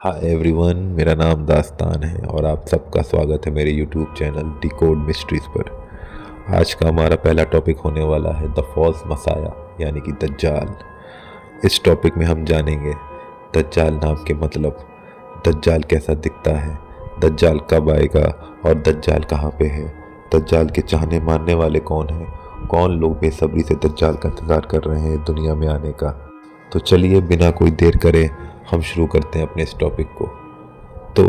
Hi everyone, मेरा नाम दास्तान है और आप सबका स्वागत है मेरे यूट्यूब चैनल डिकोड मिस्ट्रीज़ पर। आज का हमारा पहला टॉपिक होने वाला है द फॉल्स मसाया यानी कि दज्जाल। इस टॉपिक में हम जानेंगे दज्जाल नाम के मतलब, दज्जाल कैसा दिखता है, दज्जाल कब आएगा और दज्जाल कहाँ पे है, दज्जाल के चाहने मानने वाले कौन हैं, कौन लोग बेसब्री से दज्जाल का इंतज़ार कर रहे हैं दुनिया में आने का। तो चलिए बिना कोई देर करे हम शुरू करते हैं अपने इस टॉपिक को। तो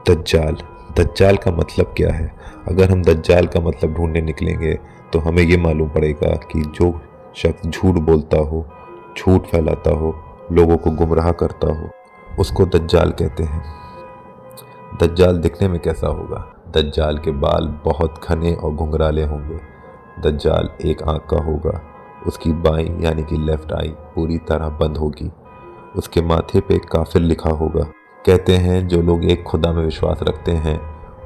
दज्जाल दज्जाल का मतलब क्या है? अगर हम दज्जाल का मतलब ढूंढने निकलेंगे तो हमें ये मालूम पड़ेगा कि जो शख्स झूठ बोलता हो, झूठ फैलाता हो, लोगों को गुमराह करता हो, उसको दज्जाल कहते हैं। दज्जाल दिखने में कैसा होगा? दज्जाल के बाल बहुत घने और घुंघराले होंगे। दज्जाल एक आंख का होगा, उसकी बाईं यानी कि लेफ्ट आई पूरी तरह बंद होगी। उसके माथे पे काफिर लिखा होगा। कहते हैं जो लोग एक खुदा में विश्वास रखते हैं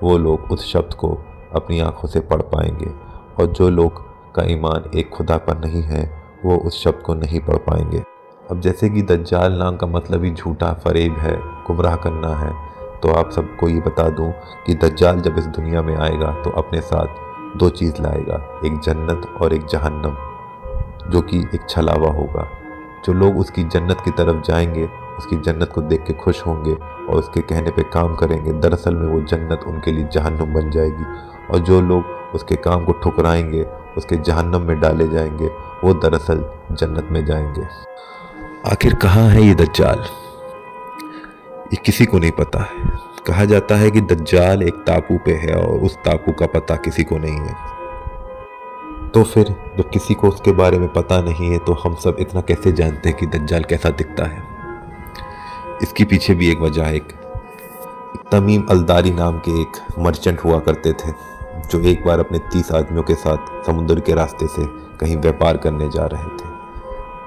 वो लोग उस शब्द को अपनी आंखों से पढ़ पाएंगे, और जो लोग का ईमान एक खुदा पर नहीं है वो उस शब्द को नहीं पढ़ पाएंगे। अब जैसे कि दज्जाल नाम का मतलब ही झूठा फरेब है, गुमराह करना है, तो आप सबको ये बता दूं कि दज्जाल जब इस दुनिया में आएगा तो अपने साथ दो चीज़ लाएगा, एक जन्नत और एक जहन्नम, जो कि एक छलावा होगा। जो लोग उसकी जन्नत की तरफ जाएंगे उसकी जन्नत को देख के खुश होंगे और उसके कहने पे काम करेंगे, दरअसल में वो जन्नत उनके लिए जहन्नुम बन जाएगी। और जो लोग उसके काम को ठुकराएंगे, उसके जहन्नुम में डाले जाएंगे, वो दरअसल जन्नत में जाएंगे। आखिर कहाँ है ये दज्जाल? ये किसी को नहीं पता है। कहा जाता है कि दज्जाल एक टापू पे है और उस टापू का पता किसी को नहीं है। तो फिर जब किसी को उसके बारे में पता नहीं है तो हम सब इतना कैसे जानते हैं कि दज्जाल कैसा दिखता है? इसके पीछे भी एक वजह है। एक तमीम अलदारी नाम के एक मर्चेंट हुआ करते थे, जो एक बार अपने 30 आदमियों के साथ समुद्र के रास्ते से कहीं व्यापार करने जा रहे थे।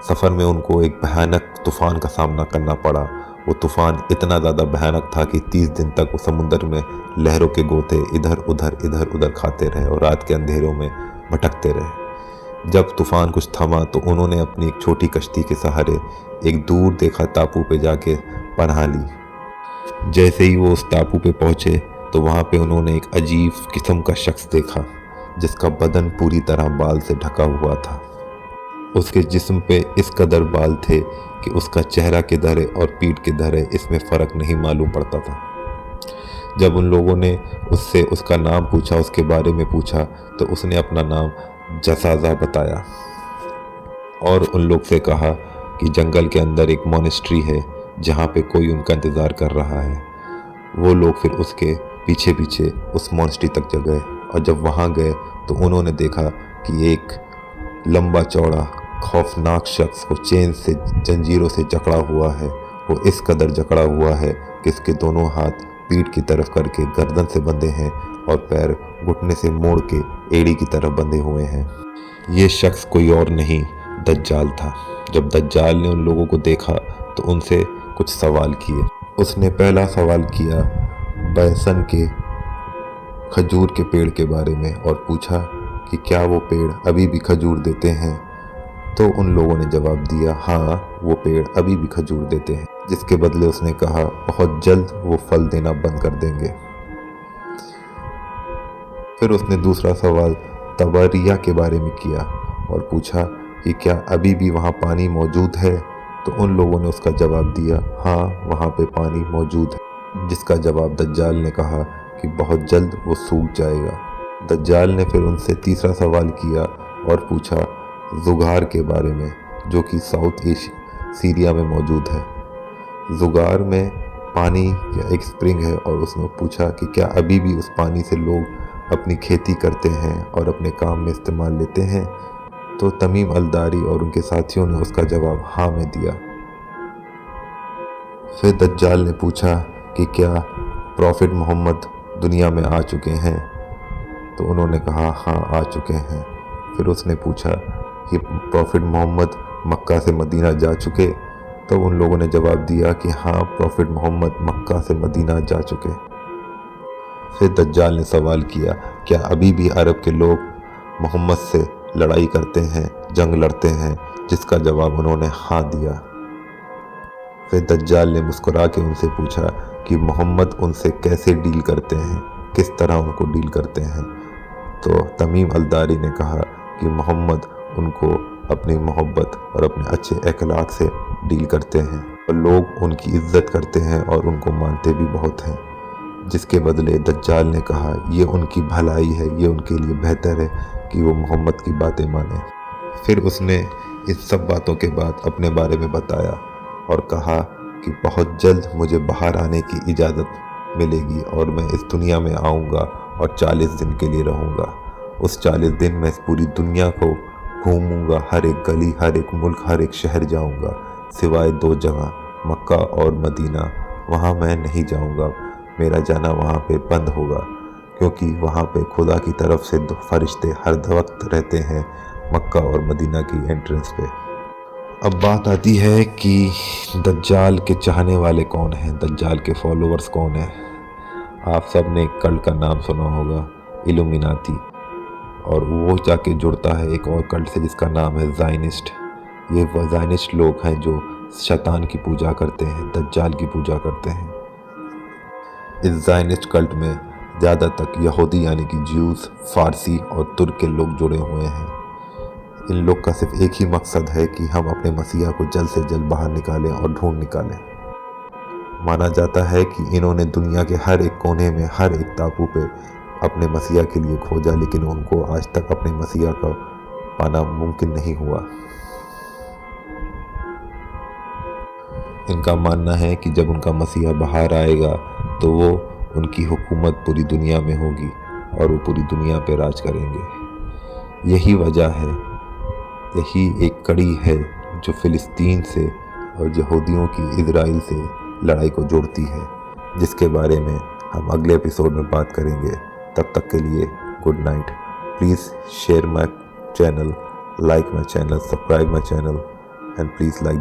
सफ़र में उनको एक भयानक तूफ़ान का सामना करना पड़ा। वो तूफ़ान इतना ज़्यादा भयानक था कि 30 दिन तक वो समुद्र में लहरों के गोते इधर उधर खाते रहे और रात के अंधेरों में भटकते रहे। जब तूफ़ान कुछ थमा तो उन्होंने अपनी एक छोटी कश्ती के सहारे एक दूर देखा टापू पे जाके पनाह ली। जैसे ही वो उस टापू पे पहुँचे तो वहाँ पे उन्होंने एक अजीब किस्म का शख्स देखा, जिसका बदन पूरी तरह बाल से ढका हुआ था। उसके जिस्म पे इस कदर बाल थे कि उसका चेहरा किधर है और पीठ किधर है इसमें फ़र्क नहीं मालूम पड़ता था। जब उन लोगों ने उससे उसका नाम पूछा, उसके बारे में पूछा, तो उसने अपना नाम जसाजा बताया और उन लोग से कहा कि जंगल के अंदर एक मोनेस्ट्री है जहाँ पे कोई उनका इंतज़ार कर रहा है। वो लोग फिर उसके पीछे पीछे उस मोनेस्ट्री तक गए, और जब वहाँ गए तो उन्होंने देखा कि एक लंबा चौड़ा खौफनाक शख्स को चेन से जंजीरों से जकड़ा हुआ है। वो इस कदर जकड़ा हुआ है कि इसके दोनों हाथ पीठ की तरफ करके गर्दन से बंधे हैं और पैर घुटने से मोड़ के एड़ी की तरफ बंधे हुए हैं। ये शख्स कोई और नहीं, दज्जाल था। जब दज्जाल ने उन लोगों को देखा तो उनसे कुछ सवाल किए। उसने पहला सवाल किया बैसन के खजूर के पेड़ के बारे में और पूछा कि क्या वो पेड़ अभी भी खजूर देते हैं। तो उन लोगों ने जवाब दिया हाँ, वो पेड़ अभी भी खजूर देते हैं, जिसके बदले उसने कहा बहुत जल्द वो फल देना बंद कर देंगे। फिर उसने दूसरा सवाल तबरिया के बारे में किया और पूछा कि क्या अभी भी वहाँ पानी मौजूद है। तो उन लोगों ने उसका जवाब दिया हाँ, वहाँ पे पानी मौजूद है, जिसका जवाब दज्जाल ने कहा कि बहुत जल्द वो सूख जाएगा। दज्जाल ने फिर उनसे तीसरा सवाल किया और पूछा जुगार के बारे में, जो कि साउथ एशिया सीरिया में मौजूद है। जुगार में पानी या एक स्प्रिंग है, और उसने पूछा कि क्या अभी भी उस पानी से लोग अपनी खेती करते हैं और अपने काम में इस्तेमाल लेते हैं। तो तमीम अलदारी और उनके साथियों ने उसका जवाब हाँ में दिया। फिर दज्जाल ने पूछा कि क्या प्रॉफिट मोहम्मद दुनिया में आ चुके हैं। तो उन्होंने कहा हाँ, आ चुके हैं। फिर उसने पूछा कि प्रॉफिट मोहम्मद मक्का से मदीना जा चुके। तो उन लोगों ने जवाब दिया कि हाँ, प्रॉफिट मोहम्मद मक्का से मदीना जा चुके। फिर दज्जाल ने सवाल किया क्या अभी भी अरब के लोग मोहम्मद से लड़ाई करते हैं, जंग लड़ते हैं, जिसका जवाब उन्होंने हाँ दिया। फिर दज्जाल ने मुस्कुरा के उनसे पूछा कि मोहम्मद उनसे कैसे डील करते हैं, किस तरह उनको डील करते हैं। तो तमीम अलदारी ने कहा कि मोहम्मद उनको अपनी मोहब्बत और अपने अच्छे अखलाक से डील करते हैं और लोग उनकी इज्जत करते हैं और उनको मानते भी बहुत हैं। जिसके बदले दज्जाल ने कहा ये उनकी भलाई है, ये उनके लिए बेहतर है कि वो मोहम्मद की बातें माने। फिर उसने इन सब बातों के बाद अपने बारे में बताया और कहा कि बहुत जल्द मुझे बाहर आने की इजाज़त मिलेगी और मैं इस दुनिया में आऊँगा और 40 दिन के लिए रहूँगा। उस 40 दिन मैं इस पूरी दुनिया को घूमूँगा, हर एक गली, हर एक मुल्क, हर एक शहर जाऊँगा, सिवाय 2 जगह, मक्का और मदीना। वहाँ मैं नहीं जाऊँगा, मेरा जाना वहाँ पे बंद होगा, क्योंकि वहाँ पे खुदा की तरफ से 2 फरिश्ते हर वक्त रहते हैं मक्का और मदीना की एंट्रेंस पे। अब बात आती है कि दज्जाल के चाहने वाले कौन हैं, दज्जाल के फॉलोअर्स कौन हैं। आप सब ने एक कल्ट का नाम सुना होगा, इल्यूमिनाती, और वो जाके जुड़ता है एक और कल्ट से जिसका नाम है ज़ायनिस्ट। ये वो ज़ायनिस्ट लोग हैं जो शैतान की पूजा करते हैं, दज्जाल की पूजा करते हैं। इस ज़ायनिस्ट कल्ट में ज़्यादा तक यहूदी यानी कि ज्यूज़, फ़ारसी और तुर्क के लोग जुड़े हुए हैं। इन लोग का सिर्फ एक ही मकसद है कि हम अपने मसीहा को जल्द से जल्द बाहर निकालें और ढूंढ निकालें। माना जाता है कि इन्होंने दुनिया के हर एक कोने में, हर एक टापू पे अपने मसीहा के लिए खोजा, लेकिन उनको आज तक अपने मसीहा का पाना मुमकिन नहीं हुआ। इनका मानना है कि जब उनका मसीहा बाहर आएगा तो वो उनकी हुकूमत पूरी दुनिया में होगी और वो पूरी दुनिया पे राज करेंगे। यही वजह है, यही एक कड़ी है जो फ़िलिस्तीन से और यहूदियों की इजराइल से लड़ाई को जोड़ती है, जिसके बारे में हम अगले एपिसोड में बात करेंगे। तब तक के लिए good night. Please share my channel, like my channel, subscribe my channel, and please like